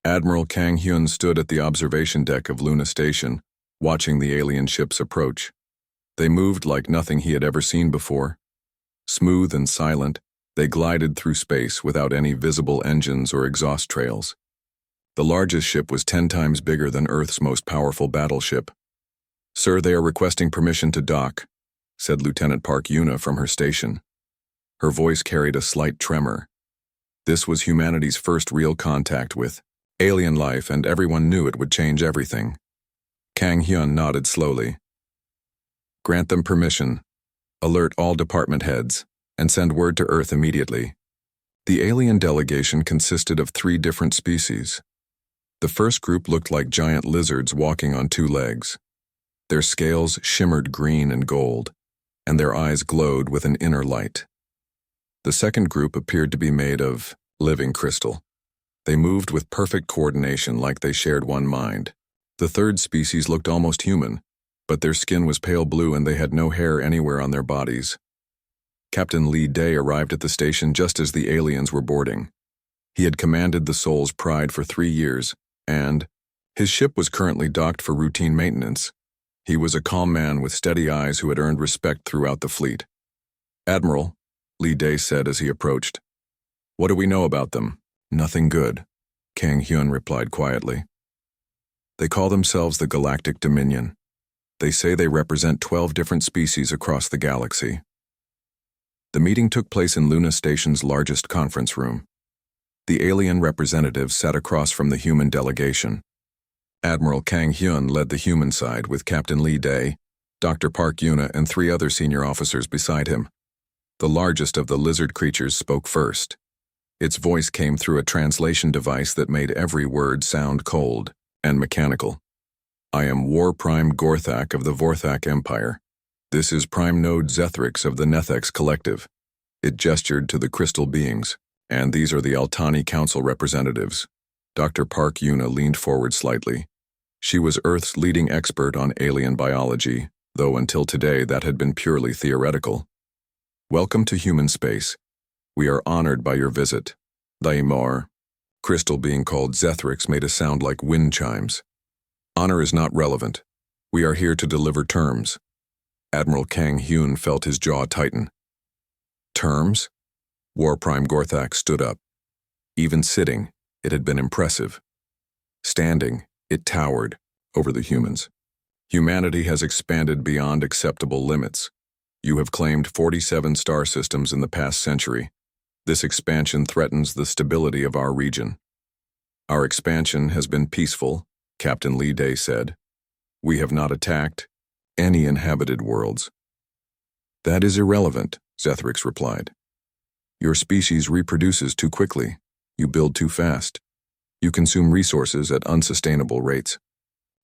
Admiral Kang Hyun stood at the observation deck of Luna Station, watching the alien ships approach. They moved like nothing he had ever seen before. Smooth and silent, they glided through space without any visible engines or exhaust trails. The largest ship was 10 times bigger than Earth's most powerful battleship. "Sir, they are requesting permission to dock," said Lieutenant Park Yuna from her station. Her voice carried a slight tremor. This was humanity's first real contact with alien life, and everyone knew it would change everything. Kang Hyun nodded slowly. "Grant them permission. Alert all department heads, and send word to Earth immediately." The alien delegation consisted of 3 different species. The first group looked like giant lizards walking on 2 legs. Their scales shimmered green and gold, and their eyes glowed with an inner light. The second group appeared to be made of living crystal. They moved with perfect coordination like they shared one mind. The third species looked almost human, but their skin was pale blue and they had no hair anywhere on their bodies. Captain Lee Day arrived at the station just as the aliens were boarding. He had commanded the Soul's Pride for 3 years, and his ship was currently docked for routine maintenance. He was a calm man with steady eyes who had earned respect throughout the fleet. "Admiral," Lee Day said as he approached. "What do we know about them?" "Nothing good," Kang Hyun replied quietly. "They call themselves the Galactic Dominion. They say they represent 12 different species across the galaxy." The meeting took place in Luna Station's largest conference room. The alien representatives sat across from the human delegation. Admiral Kang Hyun led the human side with Captain Lee Day, Dr. Park Yuna, and 3 other senior officers beside him. The largest of the lizard creatures spoke first. Its voice came through a translation device that made every word sound cold and mechanical. "I am War Prime Gorthak of the Vorthak Empire. This is Prime Node Zethrix of the Nethex Collective." It gestured to the crystal beings. "And these are the Altani Council representatives." Dr. Park Yuna leaned forward slightly. She was Earth's leading expert on alien biology, though until today that had been purely theoretical. "Welcome to human space. We are honored by your visit." Daimar, crystal being called Zethrix, made a sound like wind chimes. "Honor is not relevant. We are here to deliver terms." Admiral Kang Hyun felt his jaw tighten. "Terms?" War Prime Gorthak stood up. Even sitting, it had been impressive. Standing, it towered over the humans. "Humanity has expanded beyond acceptable limits. You have claimed 47 star systems in the past century. This expansion threatens the stability of our region." "Our expansion has been peaceful," Captain Lee Day said. "We have not attacked any inhabited worlds." "That is irrelevant," Zethrix replied. "Your species reproduces too quickly. You build too fast. You consume resources at unsustainable rates.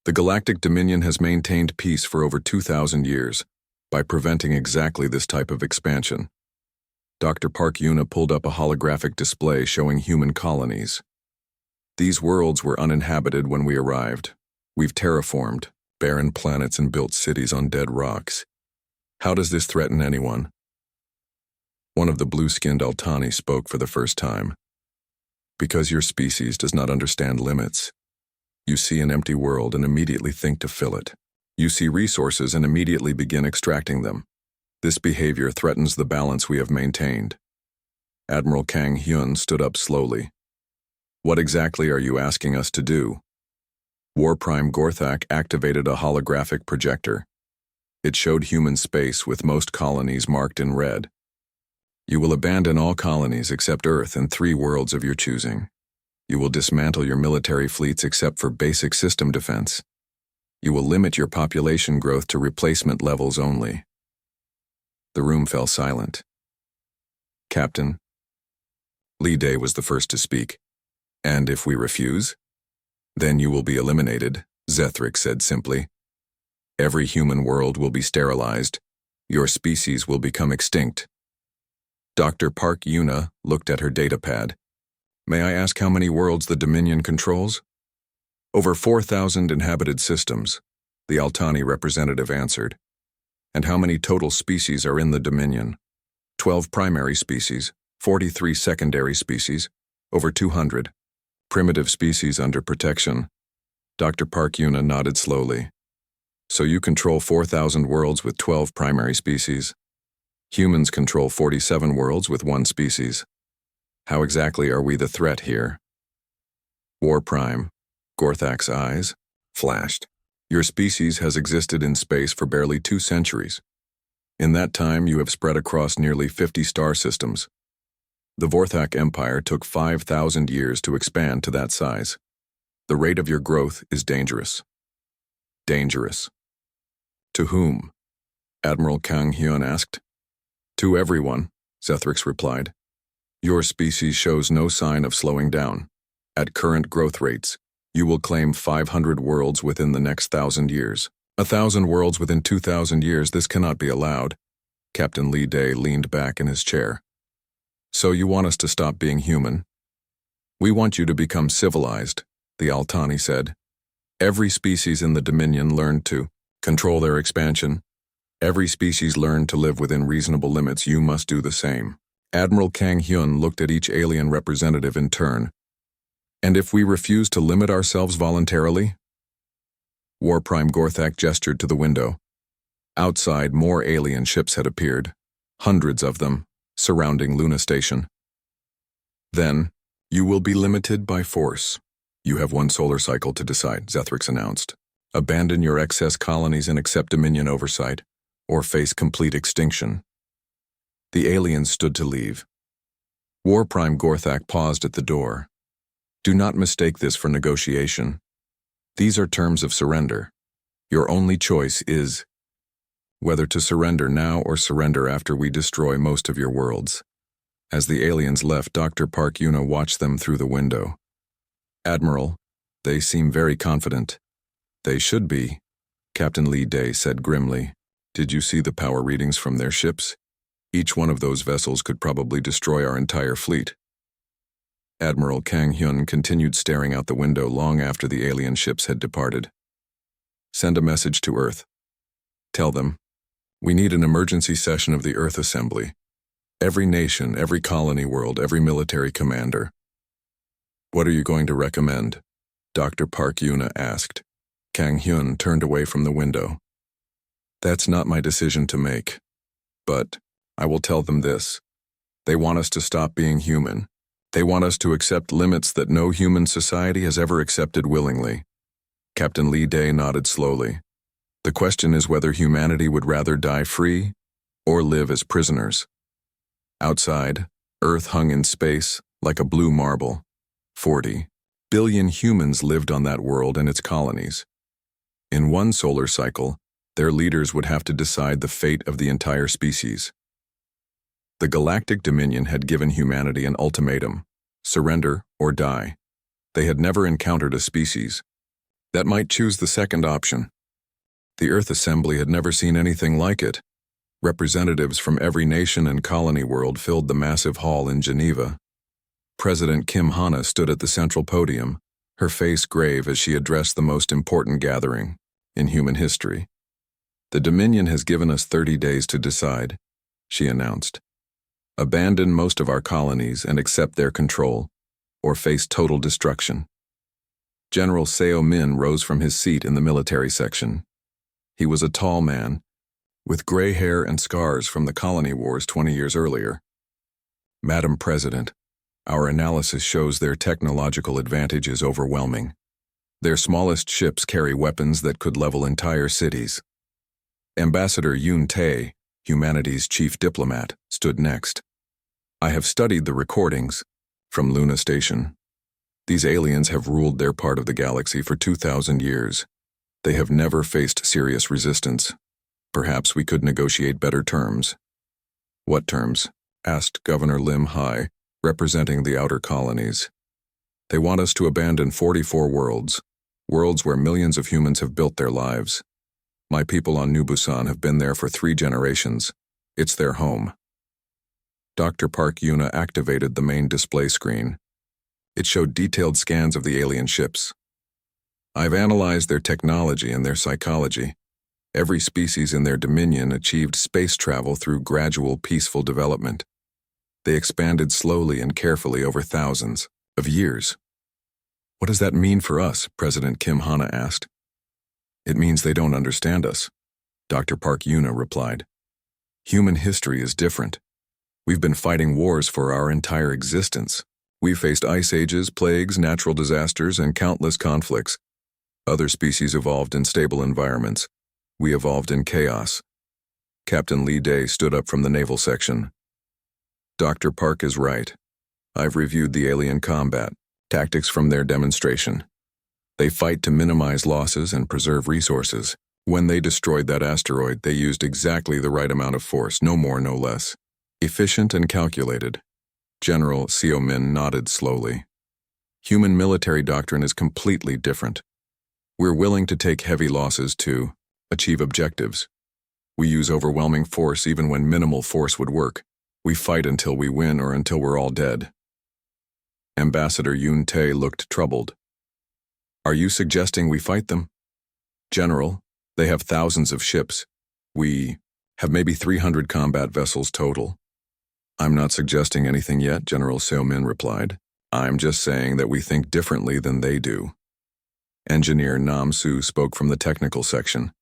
The Galactic Dominion has maintained peace for over 2,000 years by preventing exactly this type of expansion." Dr. Park Yuna pulled up a holographic display showing human colonies. "These worlds were uninhabited when we arrived. We've terraformed barren planets and built cities on dead rocks. How does this threaten anyone?" One of the blue-skinned Altani spoke for the first time. "Because your species does not understand limits. You see an empty world and immediately think to fill it. You see resources and immediately begin extracting them. This behavior threatens the balance we have maintained." Admiral Kang Hyun stood up slowly. "What exactly are you asking us to do?" War Prime Gorthak activated a holographic projector. It showed human space with most colonies marked in red. "You will abandon all colonies except Earth and 3 worlds of your choosing. You will dismantle your military fleets except for basic system defense. You will limit your population growth to replacement levels only." The room fell silent. "Captain," Lee Day was the first to speak. "And if we refuse?" "Then you will be eliminated," Zethrix said simply. "Every human world will be sterilized. Your species will become extinct." Dr. Park Yuna looked at her datapad. "May I ask how many worlds the Dominion controls?" "Over 4,000 inhabited systems," the Altani representative answered. "And how many total species are in the Dominion?" 12 primary species, 43 secondary species, over 200. Primitive species under protection. Dr. Park Yuna nodded slowly. So you control 4,000 worlds with 12 primary species. Humans control 47 worlds with 1 species. How exactly are we the threat here? War Prime. Gorthak's eyes flashed. Your species has existed in space for barely 2 centuries. In that time, you have spread across nearly 50 star systems. The Vorthak Empire took 5,000 years to expand to that size. The rate of your growth is dangerous. Dangerous. To whom? Admiral Kang Hyun asked. To everyone, Zethrix replied. Your species shows no sign of slowing down. At current growth rates, you will claim 500 worlds within the next 1,000 years. 1,000 worlds within 2,000 years, this cannot be allowed. Captain Li Day leaned back in his chair. So you want us to stop being human? We want you to become civilized, the Altani said. Every species in the Dominion learned to control their expansion. Every species learned to live within reasonable limits. You must do the same. Admiral Kang Hyun looked at each alien representative in turn. And if we refuse to limit ourselves voluntarily? War Prime Gorthak gestured to the window. Outside, more alien ships had appeared, hundreds of them, surrounding Luna Station. Then, you will be limited by force. You have 1 solar cycle to decide, Zethrix announced. Abandon your excess colonies and accept Dominion oversight, or face complete extinction. The aliens stood to leave. War Prime Gorthak paused at the door. Do not mistake this for negotiation. These are terms of surrender. Your only choice is whether to surrender now or surrender after we destroy most of your worlds. As the aliens left, Dr. Park Yuna watched them through the window. Admiral, they seem very confident. They should be, Captain Li Day said grimly. Did you see the power readings from their ships? Each one of those vessels could probably destroy our entire fleet. Admiral Kang Hyun continued staring out the window long after the alien ships had departed. Send a message to Earth. Tell them, we need an emergency session of the Earth Assembly. Every nation, every colony world, every military commander. What are you going to recommend? Dr. Park Yuna asked. Kang Hyun turned away from the window. That's not my decision to make. But I will tell them this. They want us to stop being human. They want us to accept limits that no human society has ever accepted willingly. Captain Li Day nodded slowly. The question is whether humanity would rather die free or live as prisoners. Outside, Earth hung in space like a blue marble. 40 billion humans lived on that world and its colonies. In 1 solar cycle, their leaders would have to decide the fate of the entire species. The Galactic Dominion had given humanity an ultimatum: surrender or die. They had never encountered a species that might choose the second option. The Earth Assembly had never seen anything like it. Representatives from every nation and colony world filled the massive hall in Geneva. President Kim Hana stood at the central podium, her face grave as she addressed the most important gathering in human history. The Dominion has given us 30 days to decide, she announced. Abandon most of our colonies and accept their control, or face total destruction. General Seo Min rose from his seat in the military section. He was a tall man, with gray hair and scars from the colony wars 20 years earlier. Madam President, our analysis shows their technological advantage is overwhelming. Their smallest ships carry weapons that could level entire cities. Ambassador Yoon Tae, humanity's chief diplomat, stood next. I have studied the recordings from Luna Station. These aliens have ruled their part of the galaxy for 2,000 years. They have never faced serious resistance. Perhaps we could negotiate better terms. What terms? Asked Governor Lim Hai, representing the outer colonies. They want us to abandon 44 worlds, worlds where millions of humans have built their lives. My people on New Busan have been there for 3 generations. It's their home. Dr. Park Yuna activated the main display screen. It showed detailed scans of the alien ships. I've analyzed their technology and their psychology. Every species in their dominion achieved space travel through gradual, peaceful development. They expanded slowly and carefully over thousands of years. What does that mean for us? President Kim Hana asked. It means they don't understand us, Dr. Park Yuna replied. Human history is different. We've been fighting wars for our entire existence. We've faced ice ages, plagues, natural disasters, and countless conflicts. Other species evolved in stable environments. We evolved in chaos. Captain Lee Day stood up from the naval section. Dr. Park is right. I've reviewed the alien combat tactics from their demonstration. They fight to minimize losses and preserve resources. When they destroyed that asteroid, they used exactly the right amount of force, no more, no less. Efficient and calculated. General Seo Min nodded slowly. Human military doctrine is completely different. We're willing to take heavy losses to achieve objectives. We use overwhelming force even when minimal force would work. We fight until we win or until we're all dead. Ambassador Yoon Tae looked troubled. Are you suggesting we fight them? General, they have thousands of ships. We have maybe 300 combat vessels total. I'm not suggesting anything yet, General Seo Min replied. I'm just saying that we think differently than they do. Engineer Nam Soo spoke from the technical section.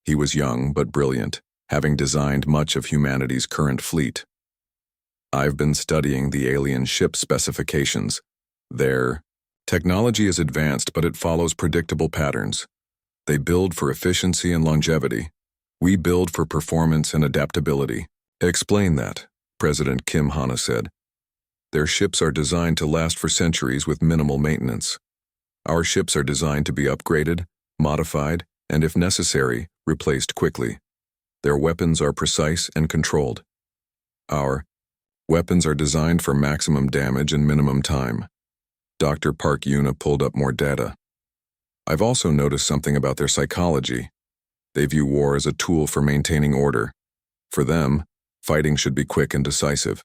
He was young but brilliant, having designed much of humanity's current fleet. I've been studying the alien ship specifications. Their technology is advanced, but it follows predictable patterns. They build for efficiency and longevity. We build for performance and adaptability. Explain that, President Kim Hana said. Their ships are designed to last for centuries with minimal maintenance. Our ships are designed to be upgraded, modified, and if necessary, replaced quickly. Their weapons are precise and controlled. Our weapons are designed for maximum damage and minimum time. Dr. Park Yuna pulled up more data. I've also noticed something about their psychology. They view war as a tool for maintaining order. For them, fighting should be quick and decisive.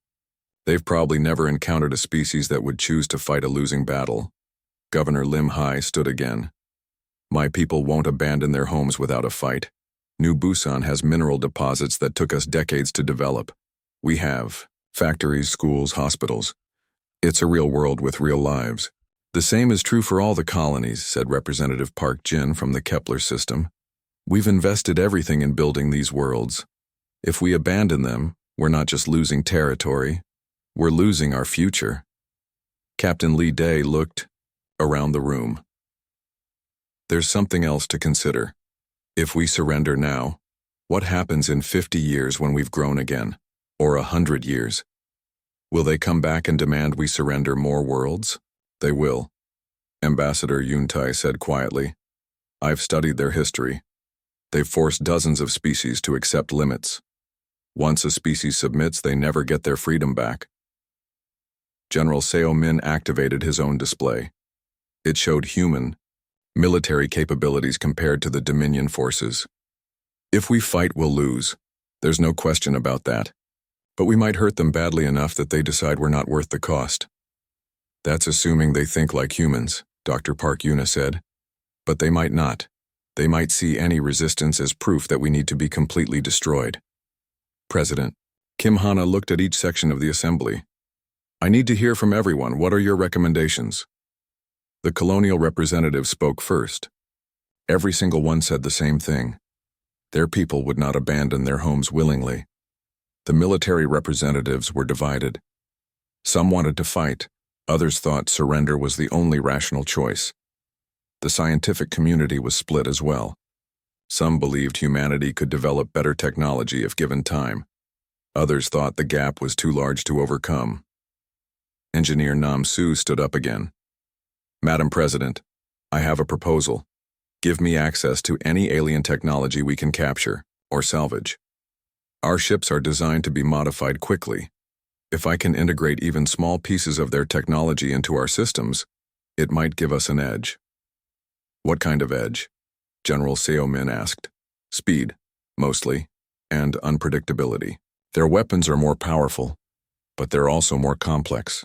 They've probably never encountered a species that would choose to fight a losing battle. Governor Lim Hai stood again. My people won't abandon their homes without a fight. New Busan has mineral deposits that took us decades to develop. We have factories, schools, hospitals. It's a real world with real lives. The same is true for all the colonies, said Representative Park Jin from the Kepler system. We've invested everything in building these worlds. If we abandon them, we're not just losing territory, we're losing our future. Captain Lee Day looked around the room. There's something else to consider. If we surrender now, what happens in 50 years when we've grown again? Or 100 years? Will they come back and demand we surrender more worlds? They will. Ambassador Yoon Tae said quietly. I've studied their history. They've forced dozens of species to accept limits. Once a species submits, they never get their freedom back. General Seo Min activated his own display. It showed human, military capabilities compared to the Dominion forces. If we fight, we'll lose. There's no question about that. But we might hurt them badly enough that they decide we're not worth the cost. That's assuming they think like humans, Dr. Park Yuna said. But they might not. They might see any resistance as proof that we need to be completely destroyed. President Kim Hana looked at each section of the assembly. I need to hear from everyone. What are your recommendations? The colonial representative spoke first. Every single one said the same thing. Their people would not abandon their homes willingly. The military representatives were divided. Some wanted to fight. Others thought surrender was the only rational choice. The scientific community was split as well. Some believed humanity could develop better technology if given time. Others thought the gap was too large to overcome. Engineer Nam Soo stood up again. Madam President, I have a proposal. Give me access to any alien technology we can capture or salvage. Our ships are designed to be modified quickly. If I can integrate even small pieces of their technology into our systems, it might give us an edge. What kind of edge? General Seo Min asked. Speed, mostly, and unpredictability. Their weapons are more powerful, but they're also more complex.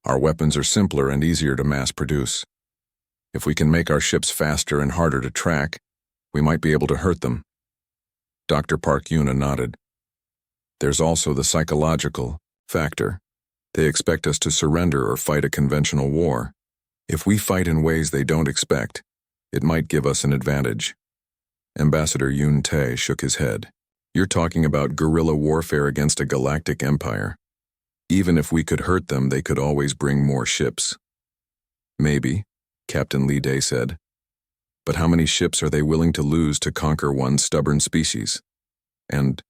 Our weapons are simpler and easier to mass produce. If we can make our ships faster and harder to track, we might be able to hurt them. Dr. Park Yuna nodded. There's also the psychological factor. They expect us to surrender or fight a conventional war. If we fight in ways they don't expect, it might give us an advantage. Ambassador Yun Tae shook his head. You're talking about guerrilla warfare against a galactic empire. Even if we could hurt them, they could always bring more ships. Maybe, Captain Lee Day said. But how many ships are they willing to lose to conquer one stubborn species? And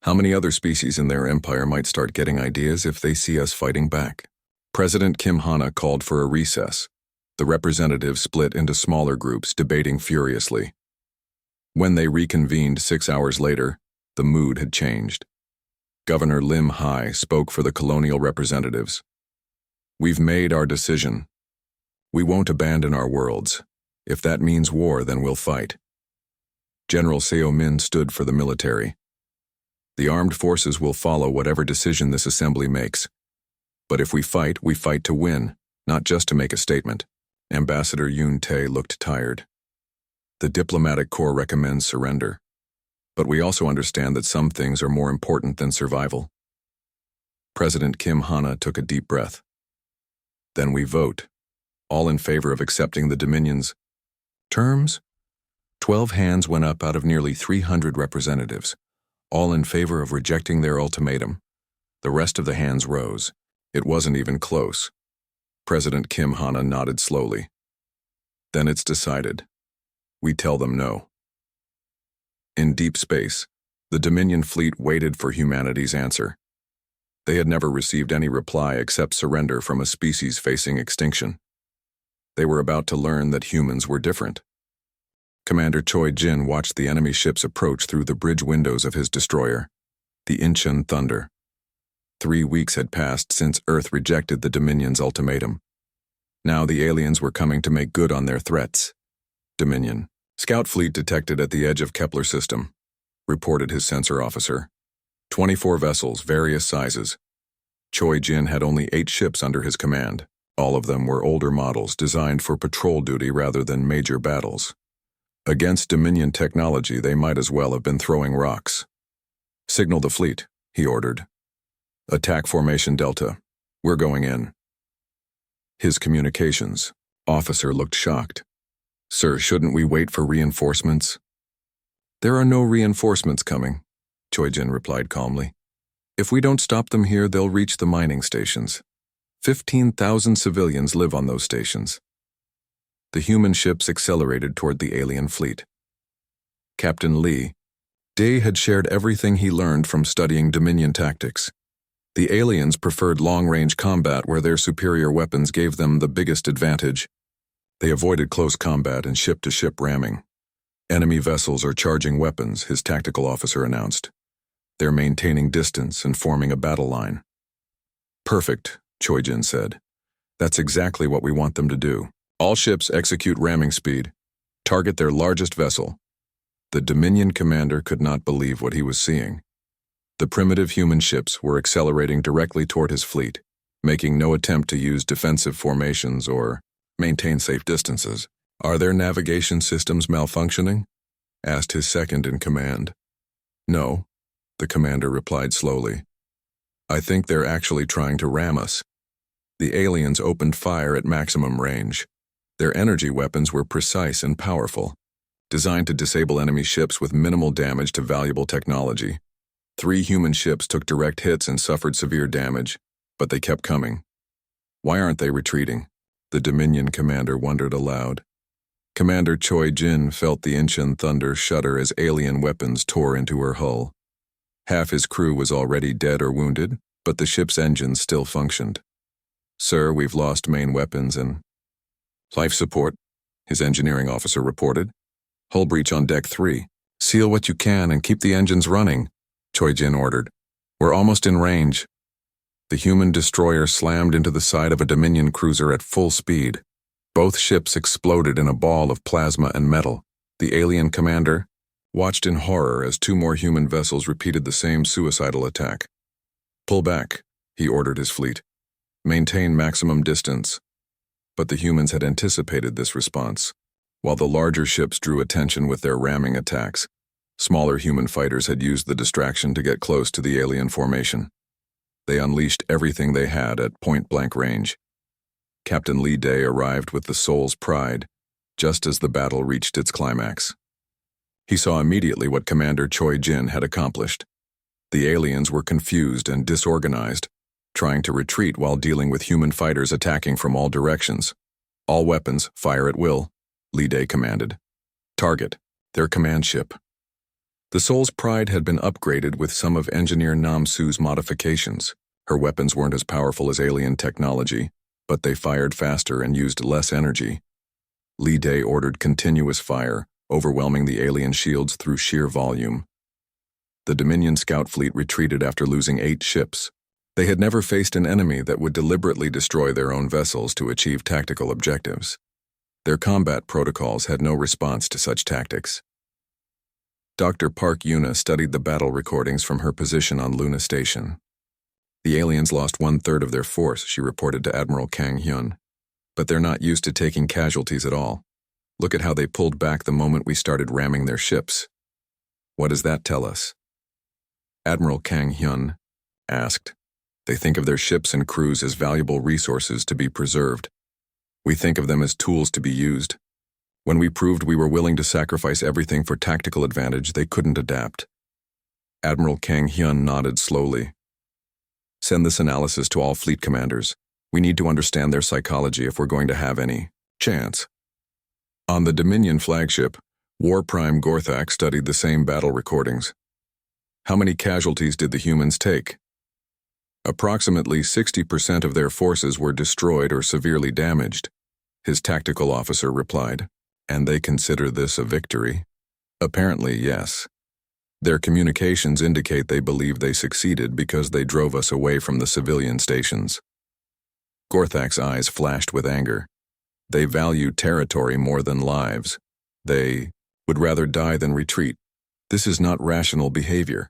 how many other species in their empire might start getting ideas if they see us fighting back? President Kim Hana called for a recess. The representatives split into smaller groups, debating furiously. When they reconvened 6 hours later, the mood had changed. Governor Lim Hai spoke for the colonial representatives. We've made our decision. We won't abandon our worlds. If that means war, then we'll fight. General Seo Min stood for the military. The armed forces will follow whatever decision this assembly makes. But if we fight to win, not just to make a statement. Ambassador Yun Tae looked tired. The diplomatic corps recommends surrender. But we also understand that some things are more important than survival. President Kim Hana took a deep breath. Then we vote. All in favor of accepting the Dominion's terms? 12 hands went up out of nearly 300 representatives, all in favor of rejecting their ultimatum. The rest of the hands rose. It wasn't even close. President Kim Hana nodded slowly. Then it's decided. We tell them no. In deep space, the Dominion fleet waited for humanity's answer. They had never received any reply except surrender from a species facing extinction. They were about to learn that humans were different. Commander Choi Jin watched the enemy ships approach through the bridge windows of his destroyer, the Incheon Thunder. 3 weeks had passed since Earth rejected the Dominion's ultimatum. Now the aliens were coming to make good on their threats. Dominion. Scout fleet detected at the edge of Kepler system, reported his sensor officer. 24 vessels, various sizes. Choi Jin had only 8 ships under his command. All of them were older models designed for patrol duty rather than major battles. Against Dominion technology, they might as well have been throwing rocks. Signal the fleet, he ordered. Attack formation Delta. We're going in. His communications officer looked shocked. Sir, shouldn't we wait for reinforcements? There are no reinforcements coming, Choi Jin replied calmly. If we don't stop them here, they'll reach the mining stations. 15,000 civilians live on those stations. The human ships accelerated toward the alien fleet. Captain Lee Day had shared everything he learned from studying Dominion tactics. The aliens preferred long-range combat where their superior weapons gave them the biggest advantage. They avoided close combat and ship-to-ship ramming. Enemy vessels are charging weapons, his tactical officer announced. They're maintaining distance and forming a battle line. Perfect, Choi Jin said. That's exactly what we want them to do. All ships execute ramming speed. Target their largest vessel. The Dominion commander could not believe what he was seeing. The primitive human ships were accelerating directly toward his fleet, making no attempt to use defensive formations or maintain safe distances. Are their navigation systems malfunctioning? Asked his second in command. No, the commander replied slowly. I think they're actually trying to ram us. The aliens opened fire at maximum range. Their energy weapons were precise and powerful, designed to disable enemy ships with minimal damage to valuable technology. 3 human ships took direct hits and suffered severe damage, but they kept coming. Why aren't they retreating? The Dominion commander wondered aloud. Commander Choi Jin felt the Incheon Thunder shudder as alien weapons tore into her hull. Half his crew was already dead or wounded, but the ship's engines still functioned. Sir, we've lost main weapons and life support, his engineering officer reported. Hull breach on deck 3. Seal what you can and keep the engines running, Choi Jin ordered. We're almost in range. The human destroyer slammed into the side of a Dominion cruiser at full speed. Both ships exploded in a ball of plasma and metal. The alien commander watched in horror as 2 more human vessels repeated the same suicidal attack. Pull back, he ordered his fleet. Maintain maximum distance. But the humans had anticipated this response. While the larger ships drew attention with their ramming attacks, smaller human fighters had used the distraction to get close to the alien formation. They unleashed everything they had at point-blank range. Captain Lee Day arrived with the soul's pride, just as the battle reached its climax. He saw immediately what Commander Choi Jin had accomplished. The aliens were confused and disorganized, trying to retreat while dealing with human fighters attacking from all directions. All weapons, fire at will, Lee Day commanded. Target, their command ship. The Soul's Pride had been upgraded with some of Engineer Nam Su's modifications. Her weapons weren't as powerful as alien technology, but they fired faster and used less energy. Lee Day ordered continuous fire, overwhelming the alien shields through sheer volume. The Dominion scout fleet retreated after losing 8 ships. They had never faced an enemy that would deliberately destroy their own vessels to achieve tactical objectives. Their combat protocols had no response to such tactics. Dr. Park Yuna studied the battle recordings from her position on Luna Station. The aliens lost 1/3 of their force, she reported to Admiral Kang Hyun. But they're not used to taking casualties at all. Look at how they pulled back the moment we started ramming their ships. What does that tell us? Admiral Kang Hyun asked. They think of their ships and crews as valuable resources to be preserved. We think of them as tools to be used. When we proved we were willing to sacrifice everything for tactical advantage, they couldn't adapt. Admiral Kang Hyun nodded slowly. Send this analysis to all fleet commanders. We need to understand their psychology if we're going to have any chance. On the Dominion flagship, War Prime Gorthak studied the same battle recordings. How many casualties did the humans take? Approximately 60% of their forces were destroyed or severely damaged, his tactical officer replied. And they consider this a victory? Apparently, yes. Their communications indicate they believe they succeeded because they drove us away from the civilian stations. Gorthak's eyes flashed with anger. They value territory more than lives. They would rather die than retreat. This is not rational behavior.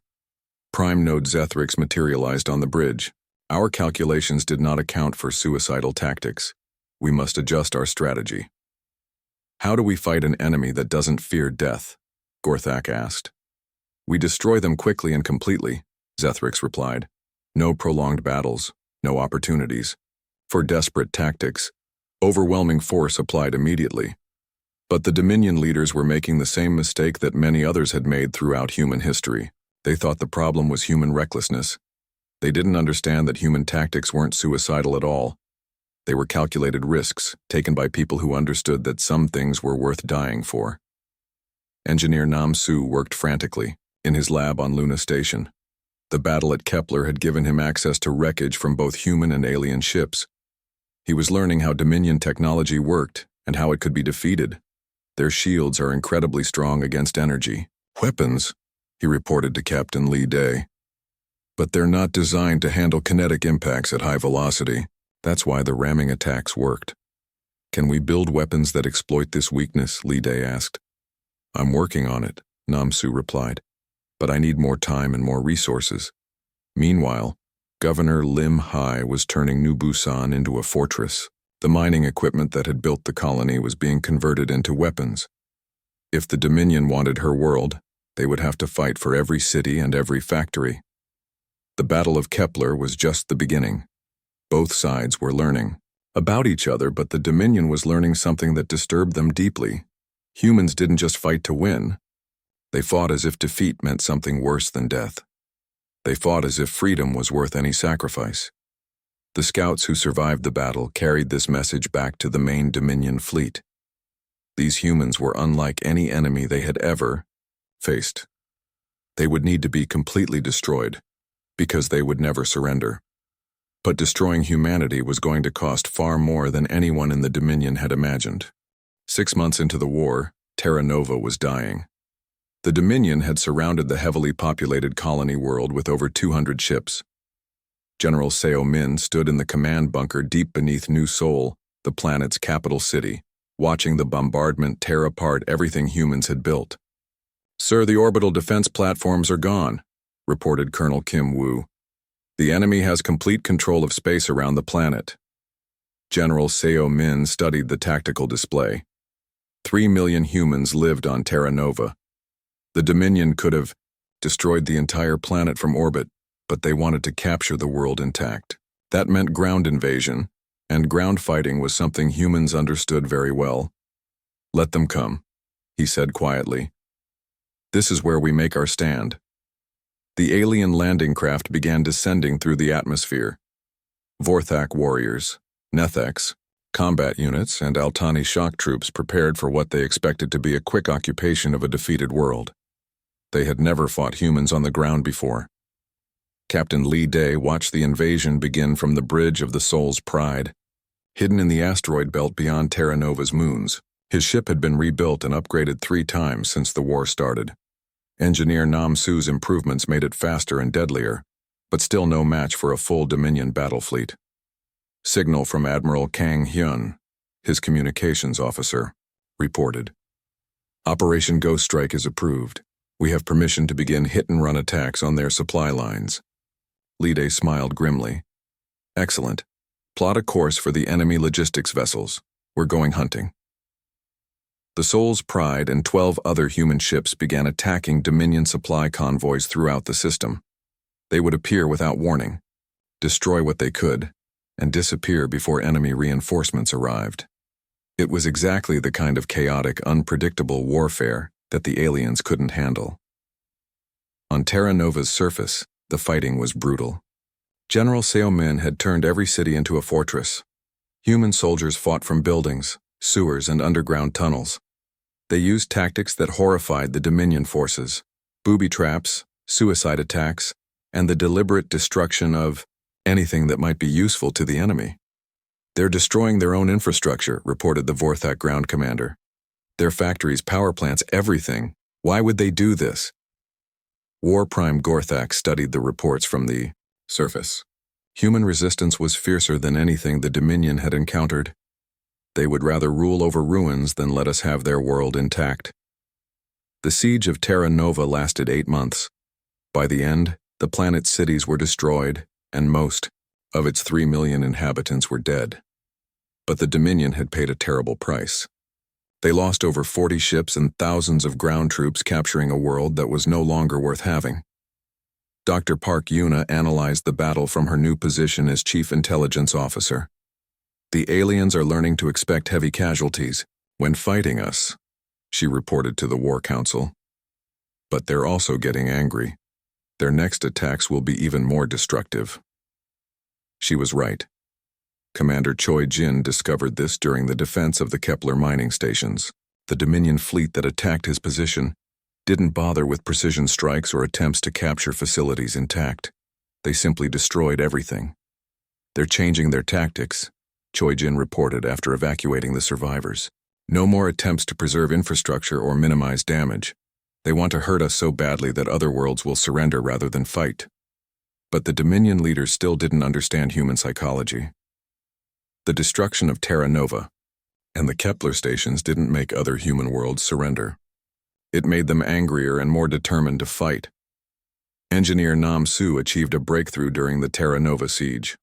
Prime Node Zethrix materialized on the bridge. Our calculations did not account for suicidal tactics. We must adjust our strategy. How do we fight an enemy that doesn't fear death? Gorthak asked. We destroy them quickly and completely, Zethrix replied. No prolonged battles, no opportunities. For desperate tactics, overwhelming force applied immediately. But the Dominion leaders were making the same mistake that many others had made throughout human history. They thought the problem was human recklessness. They didn't understand that human tactics weren't suicidal at all. They were calculated risks, taken by people who understood that some things were worth dying for. Engineer Nam Su worked frantically, in his lab on Luna Station. The battle at Kepler had given him access to wreckage from both human and alien ships. He was learning how Dominion technology worked and how it could be defeated. Their shields are incredibly strong against energy. Weapons, he reported to Captain Lee Day. But they're not designed to handle kinetic impacts at high velocity. That's why the ramming attacks worked. Can we build weapons that exploit this weakness? Lee Day asked. I'm working on it, Nam Su replied. But I need more time and more resources. Meanwhile, Governor Lim Hai was turning New Busan into a fortress. The mining equipment that had built the colony was being converted into weapons. If the Dominion wanted her world, they would have to fight for every city and every factory. The Battle of Kepler was just the beginning. Both sides were learning about each other, but the Dominion was learning something that disturbed them deeply. Humans didn't just fight to win. They fought as if defeat meant something worse than death. They fought as if freedom was worth any sacrifice. The scouts who survived the battle carried this message back to the main Dominion fleet. These humans were unlike any enemy they had ever faced. They would need to be completely destroyed, because they would never surrender. But destroying humanity was going to cost far more than anyone in the Dominion had imagined. 6 months into the war, Terra Nova was dying. The Dominion had surrounded the heavily populated colony world with over 200 ships. General Seo Min stood in the command bunker deep beneath New Seoul, the planet's capital city, watching the bombardment tear apart everything humans had built. Sir, the orbital defense platforms are gone, reported Colonel Kim Woo. The enemy has complete control of space around the planet. General Seo Min studied the tactical display. 3 million humans lived on Terra Nova. The Dominion could have destroyed the entire planet from orbit, but they wanted to capture the world intact. That meant ground invasion, And ground fighting was something humans understood very well. "Let them come," he said quietly. "This is where we make our stand." The alien landing craft began descending through the atmosphere. Vorthak warriors, Netheks, combat units, and Altani shock troops prepared for what they expected to be a quick occupation of a defeated world. They had never fought humans on the ground before. Captain Lee Day watched the invasion begin from the bridge of the Soul's Pride, hidden in the asteroid belt beyond Terra Nova's moons. His ship had been rebuilt and upgraded 3 times since the war started. Engineer Nam Su's improvements made it faster and deadlier, but still no match for a full Dominion battle fleet. Signal from Admiral Kang Hyun, his communications officer, reported. "Operation Ghost Strike is approved. We have permission to begin hit-and-run attacks on their supply lines." Lee Day smiled grimly. "Excellent. Plot a course for the enemy logistics vessels. We're going hunting." The Soul's Pride and 12 other human ships began attacking Dominion supply convoys throughout the system. They would appear without warning, destroy what they could, and disappear before enemy reinforcements arrived. It was exactly the kind of chaotic, unpredictable warfare that the aliens couldn't handle. On Terra Nova's surface, the fighting was brutal. General Seo Min had turned every city into a fortress. Human soldiers fought from buildings, sewers, and underground tunnels. They used tactics that horrified the Dominion forces: booby traps, suicide attacks, and the deliberate destruction of anything that might be useful to the enemy. "They're destroying their own infrastructure," reported the Vorthak ground commander. "Their factories, power plants, everything. Why would they do this?" War Prime Gorthak studied the reports from the surface. Human resistance was fiercer than anything the Dominion had encountered. They would rather rule over ruins than let us have their world intact. The siege of Terra Nova lasted 8 months. By the end, the planet's cities were destroyed, and most of its 3 million inhabitants were dead. But the Dominion had paid a terrible price. They lost over 40 ships and thousands of ground troops, capturing a world that was no longer worth having. Dr. Park Yuna analyzed the battle from her new position as Chief Intelligence Officer. "The aliens are learning to expect heavy casualties when fighting us," she reported to the War Council. "But they're also getting angry. Their next attacks will be even more destructive." She was right. Commander Choi Jin discovered this during the defense of the Kepler mining stations. The Dominion fleet that attacked his position didn't bother with precision strikes or attempts to capture facilities intact. They simply destroyed everything. "They're changing their tactics," Choi Jin reported after evacuating the survivors. "No more attempts to preserve infrastructure or minimize damage. They want to hurt us so badly that other worlds will surrender rather than fight." But the Dominion leaders still didn't understand human psychology. The destruction of Terra Nova and the Kepler stations didn't make other human worlds surrender. It made them angrier and more determined to fight. Engineer Nam Su achieved a breakthrough during the Terra Nova siege.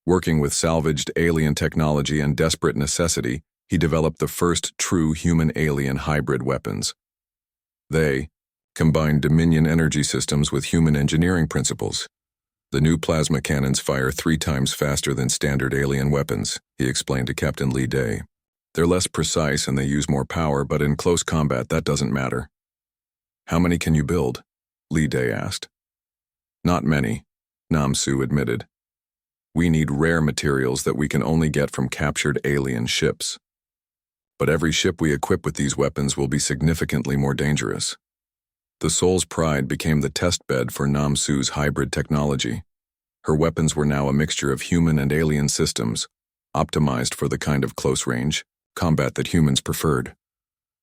Working with salvaged alien technology and desperate necessity, he developed the first true human-alien hybrid weapons. They combined Dominion energy systems with human engineering principles. "The new plasma cannons fire 3 times faster than standard alien weapons," he explained to Captain Lee Day. "They're less precise and they use more power, but in close combat that doesn't matter." "How many can you build?" Lee Day asked. "Not many," Nam Su admitted. "We need rare materials that we can only get from captured alien ships. But every ship we equip with these weapons will be significantly more dangerous." The Soul's Pride became the test bed for Nam Su's hybrid technology. Her weapons were now a mixture of human and alien systems, optimized for the kind of close-range combat that humans preferred.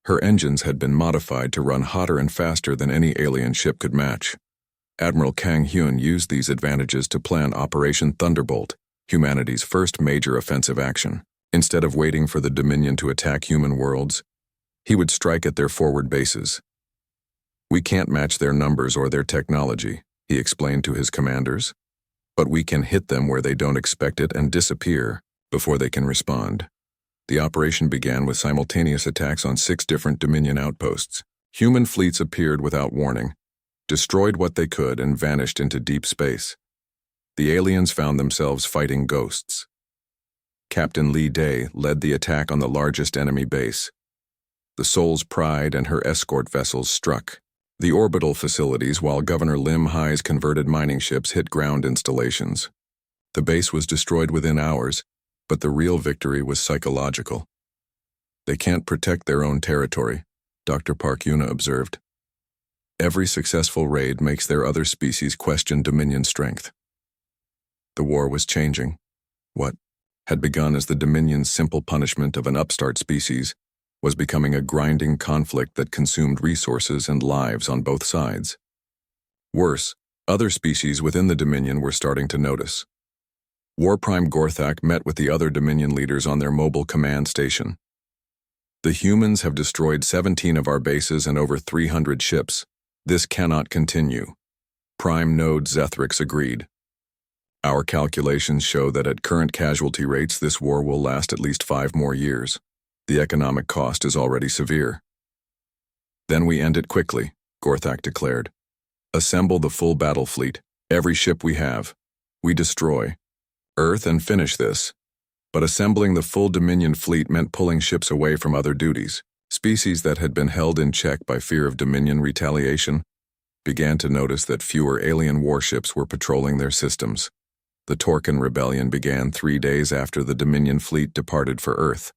Her engines had been modified to run hotter and faster than any alien ship could match. Admiral Kang Hyun used these advantages to plan Operation Thunderbolt, humanity's first major offensive action. Instead of waiting for the Dominion to attack human worlds, he would strike at their forward bases. "We can't match their numbers or their technology," he explained to his commanders, "but we can hit them where they don't expect it and disappear before they can respond." The operation began with simultaneous attacks on 6 different Dominion outposts. Human fleets appeared without warning, destroyed what they could, and vanished into deep space. The aliens found themselves fighting ghosts. Captain Lee Day led the attack on the largest enemy base. The Soul's Pride and her escort vessels struck the orbital facilities while Governor Lim Hai's converted mining ships hit ground installations. The base was destroyed within hours, but the real victory was psychological. They can't protect their own territory, Dr. Park Yuna observed. Every successful raid makes their other species question Dominion strength. The war was changing. What had begun as the Dominion's simple punishment of an upstart species was becoming a grinding conflict that consumed resources and lives on both sides. Worse, other species within the Dominion were starting to notice. War Prime Gorthak met with the other Dominion leaders on their mobile command station. The humans have destroyed 17 of our bases and over 300 ships. This cannot continue. Prime Node Zethrix agreed. Our calculations show that at current casualty rates, this war will last at least 5 more years. The economic cost is already severe. Then we end it quickly, Gorthak declared. Assemble the full battle fleet, every ship we have. We destroy Earth and finish this. But assembling the full Dominion fleet meant pulling ships away from other duties. Species that had been held in check by fear of Dominion retaliation began to notice that fewer alien warships were patrolling their systems. The Torcan rebellion began 3 days after the Dominion fleet departed for Earth.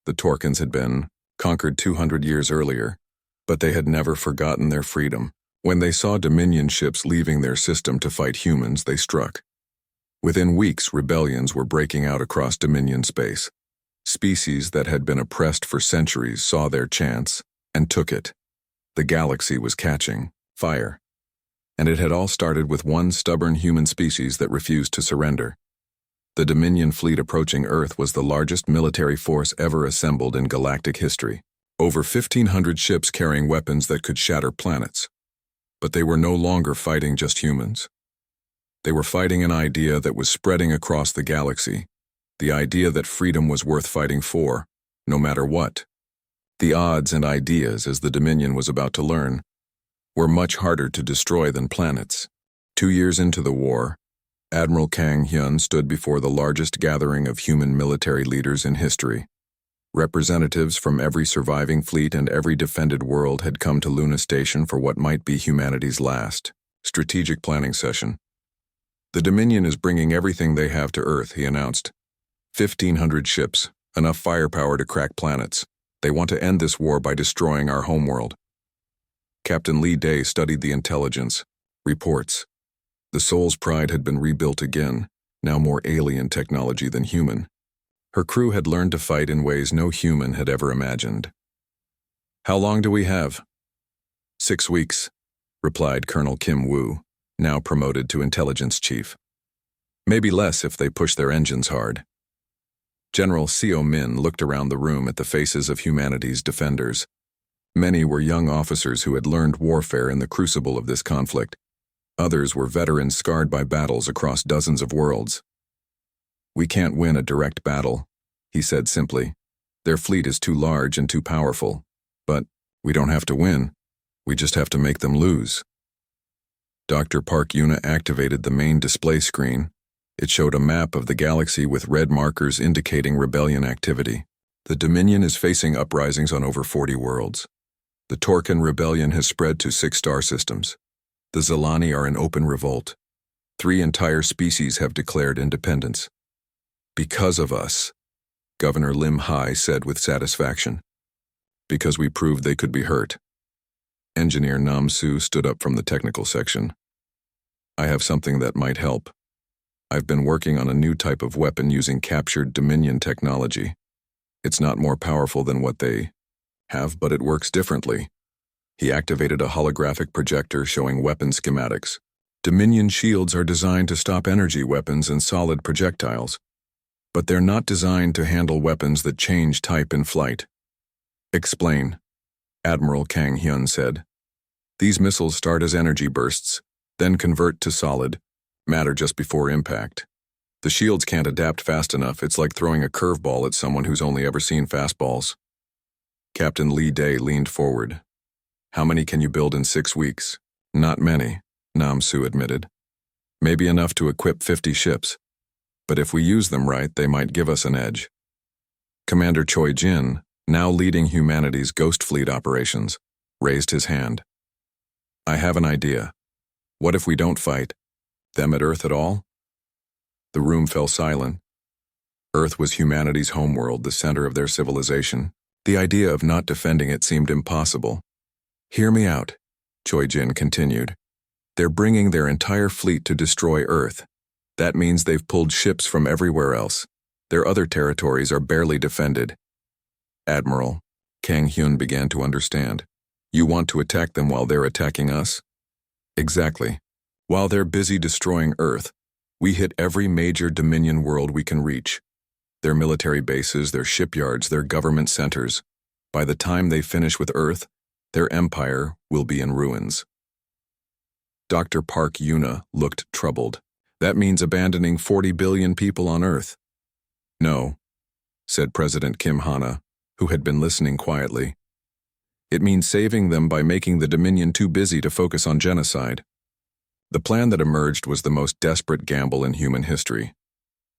The Torcans had been conquered 200 years earlier, but they had never forgotten their freedom. When they saw Dominion ships leaving their system to fight humans, they struck. Within weeks, rebellions were breaking out across Dominion space. Species that had been oppressed for centuries saw their chance and took it. The galaxy was catching fire. And it had all started with one stubborn human species that refused to surrender. The Dominion fleet approaching Earth was the largest military force ever assembled in galactic history. Over 1,500 ships carrying weapons that could shatter planets. But they were no longer fighting just humans. They were fighting an idea that was spreading across the galaxy, the idea that freedom was worth fighting for, no matter what. The odds and ideas, as the Dominion was about to learn, were much harder to destroy than planets. 2 years into the war, Admiral Kang Hyun stood before the largest gathering of human military leaders in history. Representatives from every surviving fleet and every defended world had come to Luna Station for what might be humanity's last strategic planning session. The Dominion is bringing everything they have to Earth, he announced. 1,500 ships, enough firepower to crack planets. They want to end this war by destroying our homeworld. Captain Lee Day studied the intelligence, reports. The Soul's Pride had been rebuilt again, now more alien technology than human. Her crew had learned to fight in ways no human had ever imagined. How long do we have? 6 weeks, replied Colonel Kim Woo, now promoted to intelligence chief. Maybe less if they push their engines hard. General Seo Min looked around the room at the faces of humanity's defenders. Many were young officers who had learned warfare in the crucible of this conflict. Others were veterans scarred by battles across dozens of worlds. We can't win a direct battle, he said simply. Their fleet is too large and too powerful. But we don't have to win. We just have to make them lose. Dr. Park Yuna activated the main display screen. It showed a map of the galaxy with red markers indicating rebellion activity. The Dominion is facing uprisings on over 40 worlds. The Torcan rebellion has spread to 6 star systems. The Zilani are in open revolt. 3 entire species have declared independence. Because of us, Governor Lim Hai said with satisfaction. Because we proved they could be hurt. Engineer Nam Su stood up from the technical section. I have something that might help. I've been working on a new type of weapon using captured Dominion technology. It's not more powerful than what they have, but it works differently. He activated a holographic projector showing weapon schematics. Dominion shields are designed to stop energy weapons and solid projectiles, but they're not designed to handle weapons that change type in flight. Explain, Admiral Kang Hyun said. These missiles start as energy bursts, then convert to solid matter just before impact. The shields can't adapt fast enough. It's like throwing a curveball at someone who's only ever seen fastballs. Captain Lee Day leaned forward. How many can you build in 6 weeks? Not many, Nam Su admitted. Maybe enough to equip 50 ships. But if we use them right, they might give us an edge. Commander Choi Jin, now leading humanity's Ghost Fleet operations, raised his hand. I have an idea. What if we don't fight them at Earth at all? The room fell silent. Earth was humanity's homeworld, the center of their civilization. The idea of not defending it seemed impossible. Hear me out, Choi Jin continued. They're bringing their entire fleet to destroy Earth. That means they've pulled ships from everywhere else. Their other territories are barely defended. Admiral, Kang Hyun began to understand. You want to attack them while they're attacking us? Exactly. While they're busy destroying Earth, we hit every major Dominion world we can reach. Their military bases, their shipyards, their government centers. By the time they finish with Earth, their empire will be in ruins. Dr. Park Yuna looked troubled. That means abandoning 40 billion people on Earth. No, said President Kim Hana, who had been listening quietly. It means saving them by making the Dominion too busy to focus on genocide. The plan that emerged was the most desperate gamble in human history.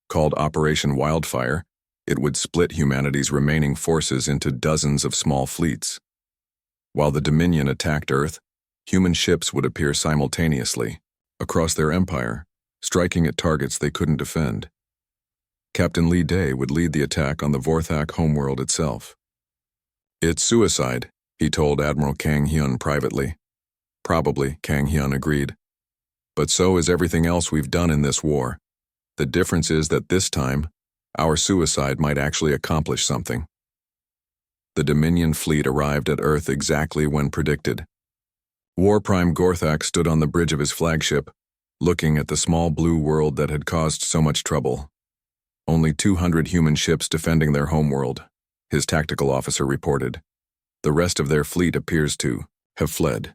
Called Operation Wildfire, it would split humanity's remaining forces into dozens of small fleets. While the Dominion attacked Earth, human ships would appear simultaneously, across their empire, striking at targets they couldn't defend. Captain Lee Day would lead the attack on the Vorthak homeworld itself. It's suicide, he told Admiral Kang Hyun privately. Probably, Kang Hyun agreed. But so is everything else we've done in this war. The difference is that this time, our suicide might actually accomplish something. The Dominion fleet arrived at Earth exactly when predicted. War Prime Gorthak stood on the bridge of his flagship, looking at the small blue world that had caused so much trouble. Only 200 human ships defending their homeworld, his tactical officer reported. The rest of their fleet appears to have fled.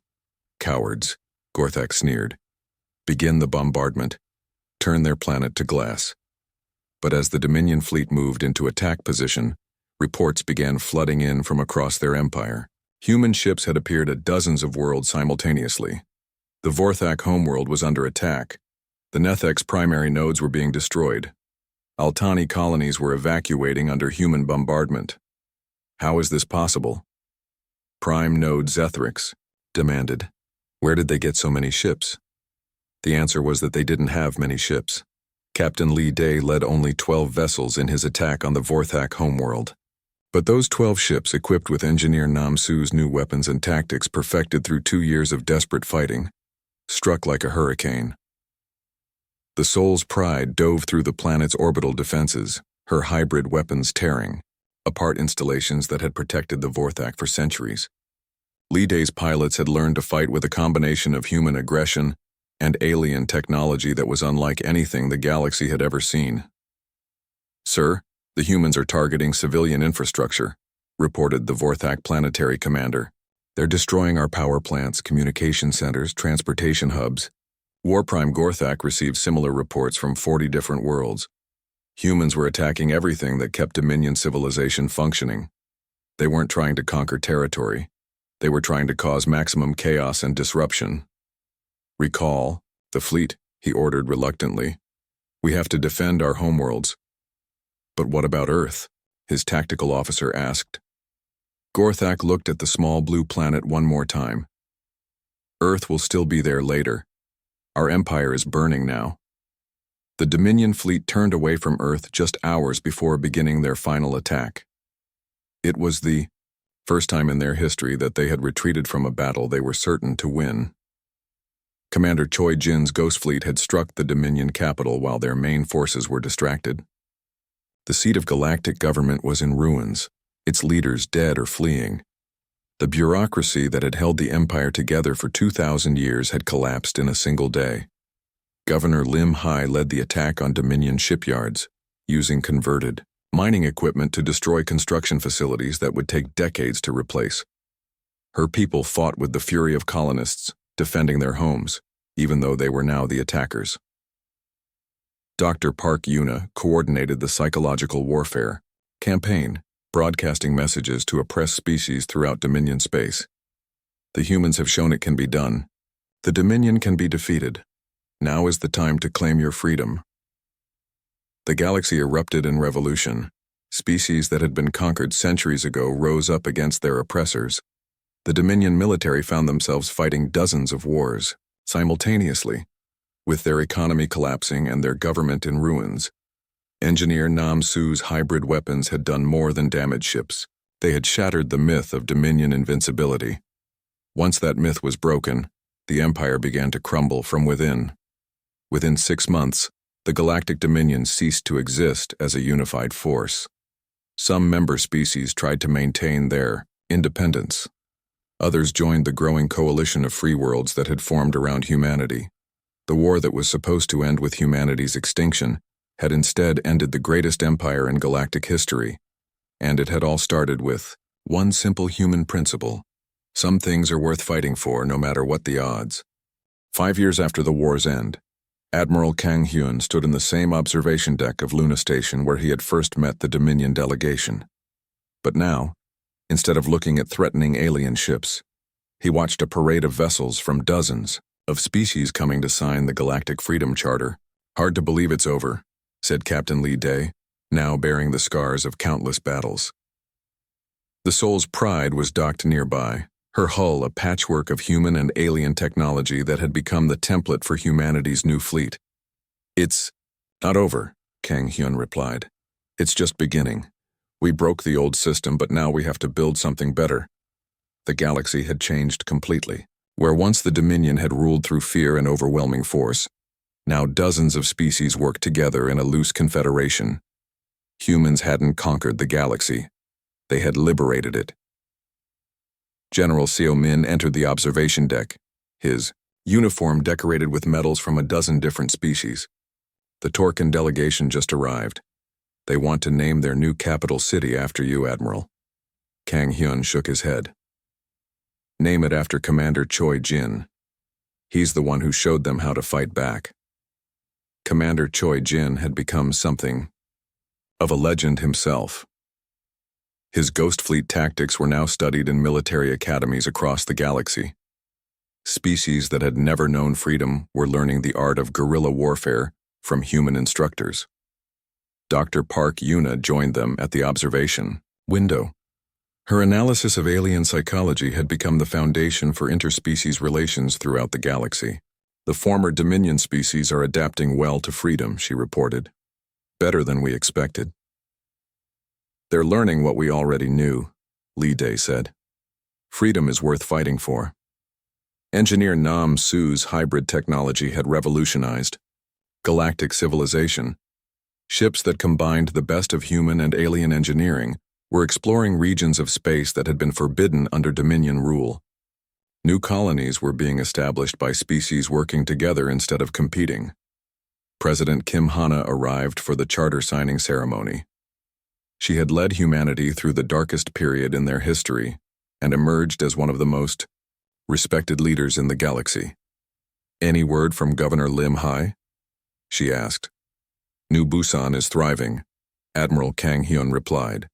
Cowards, Gorthak sneered. Begin the bombardment. Turn their planet to glass. But as the Dominion fleet moved into attack position, reports began flooding in from across their empire. Human ships had appeared at dozens of worlds simultaneously. The Vorthak homeworld was under attack. The Nethek's primary nodes were being destroyed. Altani colonies were evacuating under human bombardment. How is this possible? Prime Node Zethrix demanded. Where did they get so many ships? The answer was that they didn't have many ships. Captain Lee Day led only 12 vessels in his attack on the Vorthak homeworld. But those 12 ships, equipped with Engineer Nam Su's new weapons and tactics perfected through 2 years of desperate fighting, struck like a hurricane. The Soul's Pride dove through the planet's orbital defenses, her hybrid weapons tearing apart installations that had protected the Vorthak for centuries. Lee Day's pilots had learned to fight with a combination of human aggression and alien technology that was unlike anything the galaxy had ever seen. Sir, the humans are targeting civilian infrastructure, reported the Vorthak planetary commander. They're destroying our power plants, communication centers, transportation hubs. War Prime Gorthak received similar reports from 40 different worlds. Humans were attacking everything that kept Dominion civilization functioning. They weren't trying to conquer territory. They were trying to cause maximum chaos and disruption. Recall the fleet, he ordered reluctantly. We have to defend our homeworlds. But what about Earth? His tactical officer asked. Gorthak looked at the small blue planet one more time. Earth will still be there later. Our empire is burning now. The Dominion fleet turned away from Earth just hours before beginning their final attack. It was the first time in their history that they had retreated from a battle they were certain to win. Commander Choi Jin's Ghost Fleet had struck the Dominion capital while their main forces were distracted. The seat of galactic government was in ruins, its leaders dead or fleeing. The bureaucracy that had held the empire together for 2,000 years had collapsed in a single day. Governor Lim Hai led the attack on Dominion shipyards, using converted mining equipment to destroy construction facilities that would take decades to replace. Her people fought with the fury of colonists, defending their homes, even though they were now the attackers. Dr. Park Yuna coordinated the psychological warfare campaign, broadcasting messages to oppressed species throughout Dominion space. The humans have shown it can be done. The Dominion can be defeated. Now is the time to claim your freedom. The galaxy erupted in revolution. Species that had been conquered centuries ago rose up against their oppressors. The Dominion military found themselves fighting dozens of wars, simultaneously, with their economy collapsing and their government in ruins. Engineer Nam Su's hybrid weapons had done more than damage ships. They had shattered the myth of Dominion invincibility. Once that myth was broken, the Empire began to crumble from within. Within 6 months, the Galactic Dominion ceased to exist as a unified force. Some member species tried to maintain their independence. Others joined the growing coalition of free worlds that had formed around humanity. The war that was supposed to end with humanity's extinction had instead ended the greatest empire in galactic history, and it had all started with one simple human principle: some things are worth fighting for no matter what the odds. 5 years after the war's end, Admiral Kang Hyun stood in the same observation deck of Luna Station where he had first met the Dominion delegation. But now, instead of looking at threatening alien ships, he watched a parade of vessels from dozens of species coming to sign the Galactic Freedom Charter. "Hard to believe it's over," said Captain Lee Day, now bearing the scars of countless battles. The Soul's Pride was docked nearby, her hull a patchwork of human and alien technology that had become the template for humanity's new fleet. "It's not over," Kang Hyun replied. "It's just beginning. We broke the old system, but now we have to build something better." The galaxy had changed completely. Where once the Dominion had ruled through fear and overwhelming force, now dozens of species worked together in a loose confederation. Humans hadn't conquered the galaxy. They had liberated it. General Seo Min entered the observation deck, his uniform decorated with medals from a dozen different species. "The Torkin delegation just arrived. They want to name their new capital city after you, Admiral." Kang Hyun shook his head. "Name it after Commander Choi Jin. He's the one who showed them how to fight back." Commander Choi Jin had become something of a legend himself. His Ghost Fleet tactics were now studied in military academies across the galaxy. Species that had never known freedom were learning the art of guerrilla warfare from human instructors. Dr. Park Yuna joined them at the observation window. Her analysis of alien psychology had become the foundation for interspecies relations throughout the galaxy. "The former Dominion species are adapting well to freedom," she reported. "Better than we expected." "They're learning what we already knew," Lee Day said. "Freedom is worth fighting for." Engineer Nam Su's hybrid technology had revolutionized galactic civilization. Ships that combined the best of human and alien engineering were exploring regions of space that had been forbidden under Dominion rule. New colonies were being established by species working together instead of competing. President Kim Hana arrived for the charter signing ceremony. She had led humanity through the darkest period in their history and emerged as one of the most respected leaders in the galaxy. "Any word from Governor Lim Hai?" she asked. "New Busan is thriving," Admiral Kang Hyun replied.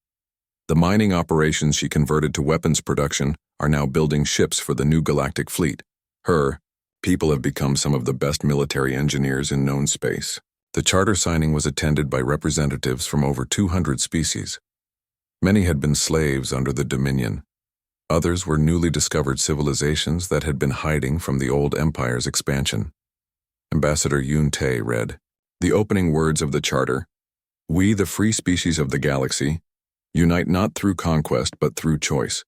"The mining operations she converted to weapons production are now building ships for the new galactic fleet. Her people have become some of the best military engineers in known space." The charter signing was attended by representatives from over 200 species. Many had been slaves under the Dominion. Others were newly discovered civilizations that had been hiding from the old empire's expansion. Ambassador Yoon Tae read the opening words of the charter: "We, the free species of the galaxy, unite not through conquest but through choice.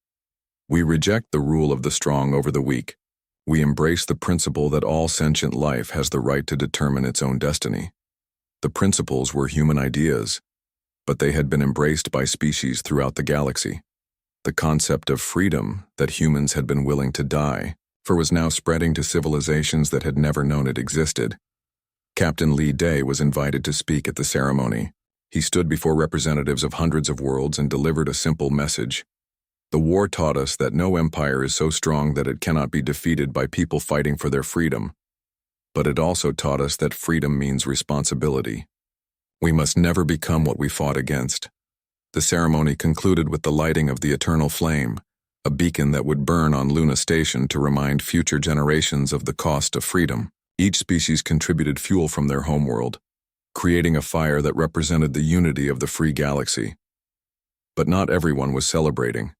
We reject the rule of the strong over the weak. We embrace the principle that all sentient life has the right to determine its own destiny." The principles were human ideas, but they had been embraced by species throughout the galaxy. The concept of freedom that humans had been willing to die for was now spreading to civilizations that had never known it existed. Captain Lee Day was invited to speak at the ceremony. He stood before representatives of hundreds of worlds and delivered a simple message. "The war taught us that no empire is so strong that it cannot be defeated by people fighting for their freedom. But it also taught us that freedom means responsibility. We must never become what we fought against." The ceremony concluded with the lighting of the eternal flame, a beacon that would burn on Luna Station to remind future generations of the cost of freedom. Each species contributed fuel from their homeworld, creating a fire that represented the unity of the free galaxy. But not everyone was celebrating.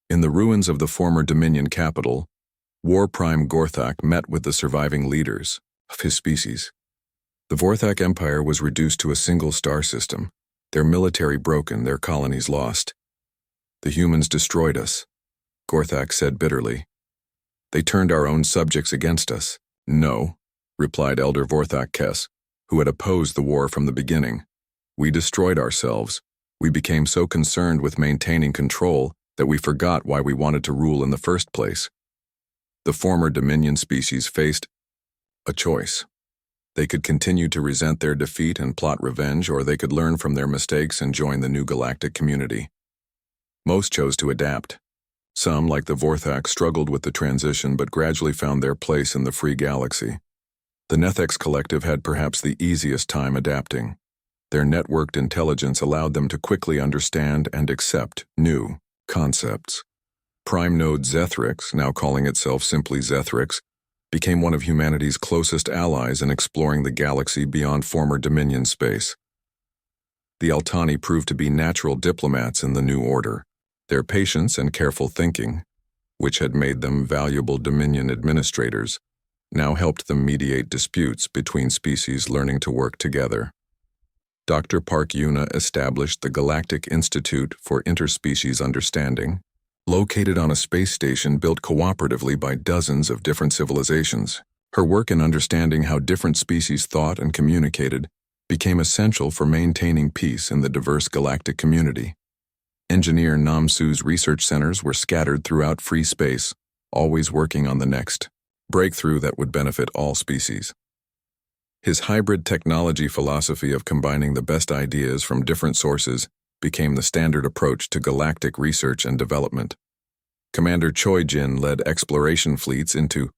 In the ruins of the former Dominion capital, War Prime Gorthak met with the surviving leaders of his species. The Vorthak Empire was reduced to a single star system, their military broken, their colonies lost. The humans destroyed us, Gorthak said bitterly. They turned our own subjects against us. No, replied Elder Vorthak Kess, who had opposed the war from the beginning. We destroyed ourselves. We became so concerned with maintaining control that we forgot why we wanted to rule in the first place. The former Dominion species faced a choice. They could continue to resent their defeat and plot revenge, or they could learn from their mistakes and join the new galactic community. Most chose to adapt. Some, like the Vorthak, struggled with the transition but gradually found their place in the free galaxy. The Nethex Collective had perhaps the easiest time adapting. Their networked intelligence allowed them to quickly understand and accept new concepts. Prime Node Zethrix, now calling itself simply Zethrix, became one of humanity's closest allies in exploring the galaxy beyond former Dominion space. The Altani proved to be natural diplomats in the new order. Their patience and careful thinking, which had made them valuable Dominion administrators, now helped them mediate disputes between species learning to work together. Dr. Park Yuna established the Galactic Institute for Interspecies Understanding, located on a space station built cooperatively by dozens of different civilizations. Her work in understanding how different species thought and communicated became essential for maintaining peace in the diverse galactic community. Engineer Namsu's research centers were scattered throughout free space, always working on the next breakthrough that would benefit all species. His hybrid technology philosophy of combining the best ideas from different sources became the standard approach to galactic research and development. Commander Choi Jin led exploration fleets into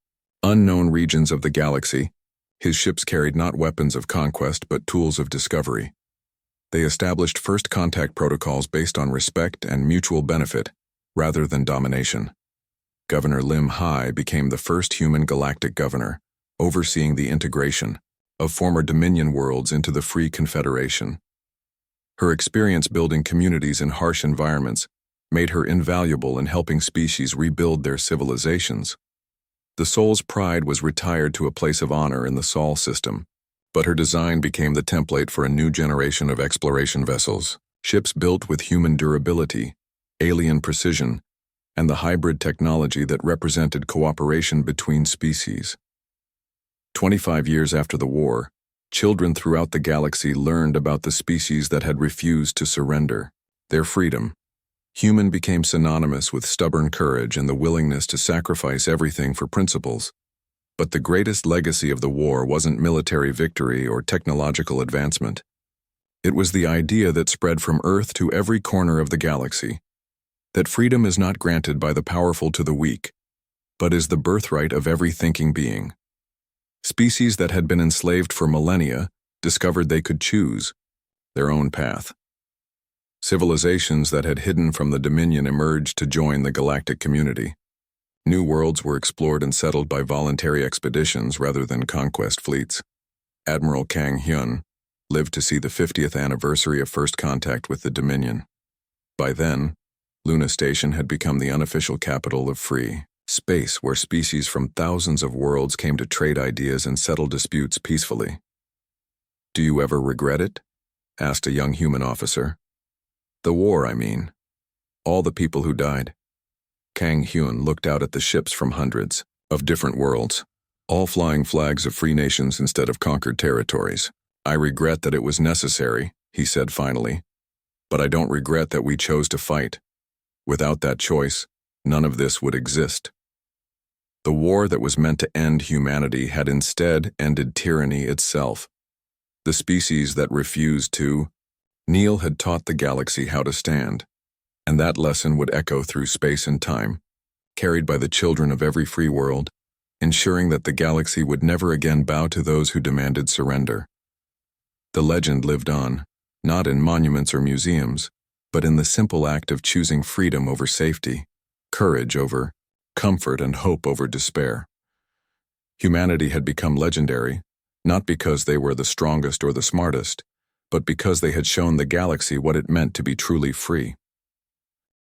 unknown regions of the galaxy. His ships carried not weapons of conquest but tools of discovery. They established first contact protocols based on respect and mutual benefit, rather than domination. Governor Lim Hai became the first human galactic governor, overseeing the integration of former Dominion worlds into the Free Confederation. Her experience building communities in harsh environments made her invaluable in helping species rebuild their civilizations. The Soul's pride was retired to a place of honor in the Sol system, but her design became the template for a new generation of exploration vessels, ships built with human durability, alien precision, and the hybrid technology that represented cooperation between species. 25 years after the war, children throughout the galaxy learned about the species that had refused to surrender, their freedom. Human became synonymous with stubborn courage and the willingness to sacrifice everything for principles. But the greatest legacy of the war wasn't military victory or technological advancement. It was the idea that spread from Earth to every corner of the galaxy, that freedom is not granted by the powerful to the weak, but is the birthright of every thinking being. Species that had been enslaved for millennia discovered they could choose their own path. Civilizations that had hidden from the Dominion emerged to join the galactic community. New worlds were explored and settled by voluntary expeditions rather than conquest fleets. Admiral Kang Hyun lived to see the 50th anniversary of first contact with the Dominion. By then, Luna Station had become the unofficial capital of free space, where species from thousands of worlds came to trade ideas and settle disputes peacefully. "Do you ever regret it?" asked a young human officer. "The war, I mean. All the people who died." Kang Hyun looked out at the ships from hundreds of different worlds, all flying flags of free nations instead of conquered territories. "I regret that it was necessary," he said finally, "but I don't regret that we chose to fight. Without that choice, none of this would exist." The war that was meant to end humanity had instead ended tyranny itself. The species that refused to kneel had taught the galaxy how to stand, and that lesson would echo through space and time, carried by the children of every free world, ensuring that the galaxy would never again bow to those who demanded surrender. The legend lived on, not in monuments or museums, but in the simple act of choosing freedom over safety, courage over comfort, and hope over despair. Humanity had become legendary, not because they were the strongest or the smartest, but because they had shown the galaxy what it meant to be truly free.